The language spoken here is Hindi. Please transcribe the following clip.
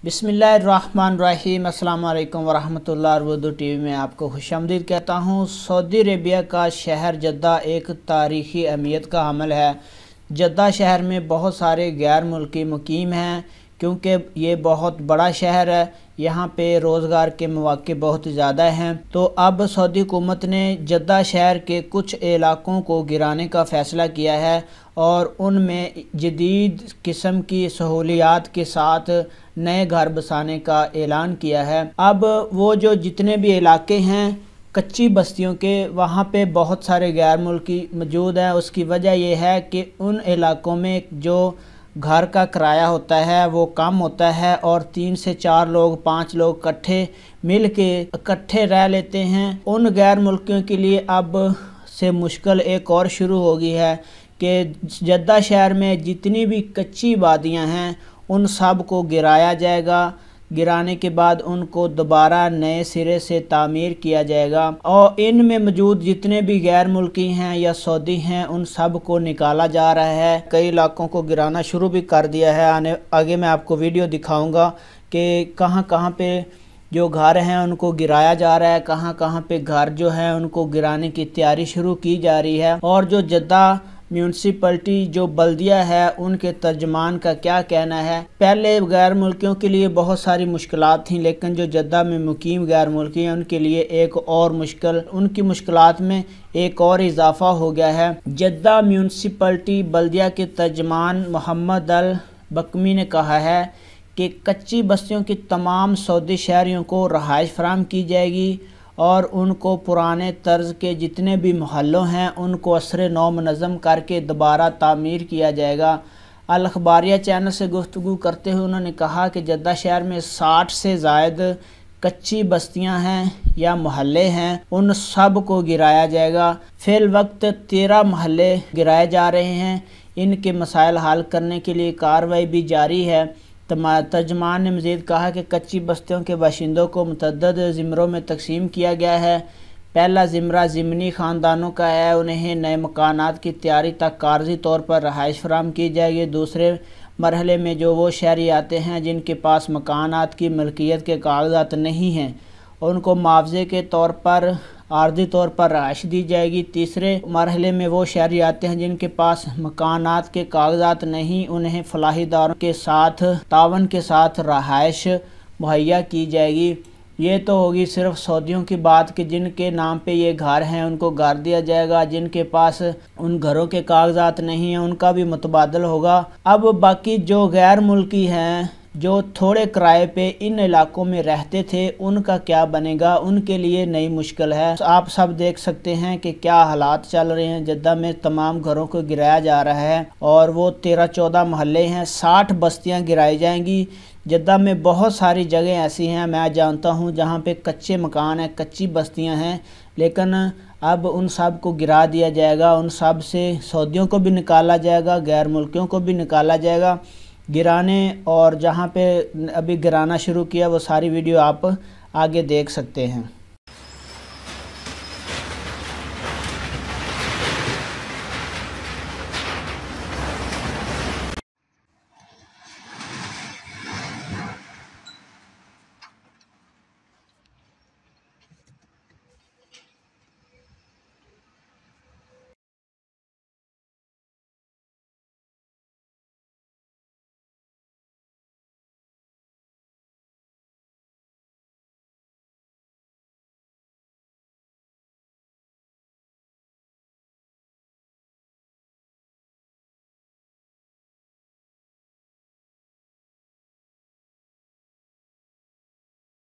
बिस्मिल्लाहिर्रहमानिर्रहीम। अस्सलाम वालेकुम वरहमतुल्लाहि उर्दू टीवी में आपको खुशामदीद कहता हूँ। सऊदी अरेबिया का शहर जद्दा एक तारीख़ी अहमियत का हामिल है। जद्दा शहर में बहुत सारे गैर मुल्की मुकीम हैं क्योंकि ये बहुत बड़ा शहर है। यहाँ पे रोज़गार के मौक़े बहुत ज़्यादा हैं। तो अब सऊदी हुकूमत ने जद्दा शहर के कुछ इलाकों को गिराने का फ़ैसला किया है और उनमें जदीद किस्म की सहूलियात के साथ नए घर बसाने का ऐलान किया है। अब वो जो जितने भी इलाके हैं कच्ची बस्तियों के, वहाँ पे बहुत सारे गैर मुल्की मौजूद हैं। उसकी वजह यह है कि उन इलाकों में जो घर का किराया होता है वो कम होता है और 3 से 4 लोग 5 लोग इकट्ठे रह लेते हैं। उन गैर मुल्कियों के लिए अब से मुश्किल एक और शुरू हो गई है कि जद्दा शहर में जितनी भी कच्ची वादियाँ हैं उन सब को गिराया जाएगा। गिराने के बाद उनको दोबारा नए सिरे से तामीर किया जाएगा और इनमें मौजूद जितने भी गैर मुल्की हैं या सऊदी हैं उन सब को निकाला जा रहा है। कई इलाकों को गिराना शुरू भी कर दिया है। आगे मैं आपको वीडियो दिखाऊंगा कि कहाँ कहाँ पे जो घर हैं उनको गिराया जा रहा है, कहाँ कहाँ पे घर जो है उनको गिराने की तैयारी शुरू की जा रही है। और जो जद्दा म्यूनसिपलिटी जो बल्दिया है उनके तर्जमान का क्या कहना है। पहले गैर मुल्कियों के लिए बहुत सारी मुश्किलात थी, लेकिन जो जद्दा में मुकीम गैर मुल्की हैं उनके लिए उनकी मुश्किलात में एक और इजाफा हो गया है। जद्दा म्यूनसिपलिटी बल्दिया के तर्जमान मोहम्मद अल बकमी ने कहा है कि कच्ची बस्तियों की तमाम सऊदी शहरियों को रहाइश फराहम की जाएगी और उनको पुराने तर्ज के जितने भी मोहल्लों हैं उनको असर नौ मुनज़्ज़म करके दोबारा तामीर किया जाएगा। अल अखबारिया चैनल से गुफ्तगू करते हुए उन्होंने कहा कि जद्दा शहर में 60 से ज़ायद कच्ची बस्तियां हैं या मोहल्ले हैं, उन सब को गिराया जाएगा। फिल वक्त 13 मोहल्ले गिराए जा रहे हैं। इनके मसाइल हल करने के लिए कार्रवाई भी जारी है। तर्जमान ने मज़ीद कहा कि कच्ची बस्तियों के बाशिंदों को मुतअद्दिद ज़िमरों में तकसीम किया गया है। पहला ज़िमरा ज़िमनी ख़ानदानों का है, उन्हें नए मकानात की तैयारी तक कारज़ी तौर पर रहाइश फराहम की जाएगी। दूसरे मरहले में जो वो शहरी आते हैं जिनके पास मकानात की मलकियत के कागजात नहीं हैं उनको मुआवजे के तौर पर आर्जी तौर पर रहाइश दी जाएगी। तीसरे मरहले में वो शहरी आते हैं जिनके पास मकानात के कागजात नहीं, उन्हें फलाही इदारों के साथ तावन के साथ रहाइश मुहैया की जाएगी। ये तो होगी सिर्फ सऊदियों की बात कि जिनके नाम पे ये घर हैं उनको घर दिया जाएगा। जिनके पास उन घरों के कागजात नहीं हैं उनका भी मुतबादल होगा। अब बाकी जो गैर मुल्की हैं जो थोड़े किराए पे इन इलाकों में रहते थे उनका क्या बनेगा, उनके लिए नई मुश्किल है। आप सब देख सकते हैं कि क्या हालात चल रहे हैं। जद्दा में तमाम घरों को गिराया जा रहा है और वो 13-14 मोहल्ले हैं, 60 बस्तियां गिराई जाएंगी। जद्दा में बहुत सारी जगह ऐसी हैं मैं जानता हूं जहां पे कच्चे मकान हैं, कच्ची बस्तियां हैं, लेकिन अब उन सब को गिरा दिया जाएगा। उन सब से सऊदियों को भी निकाला जाएगा, गैर मुल्कियों को भी निकाला जाएगा गिराने। और जहाँ पे अभी गिराना शुरू किया वो सारी वीडियो आप आगे देख सकते हैं।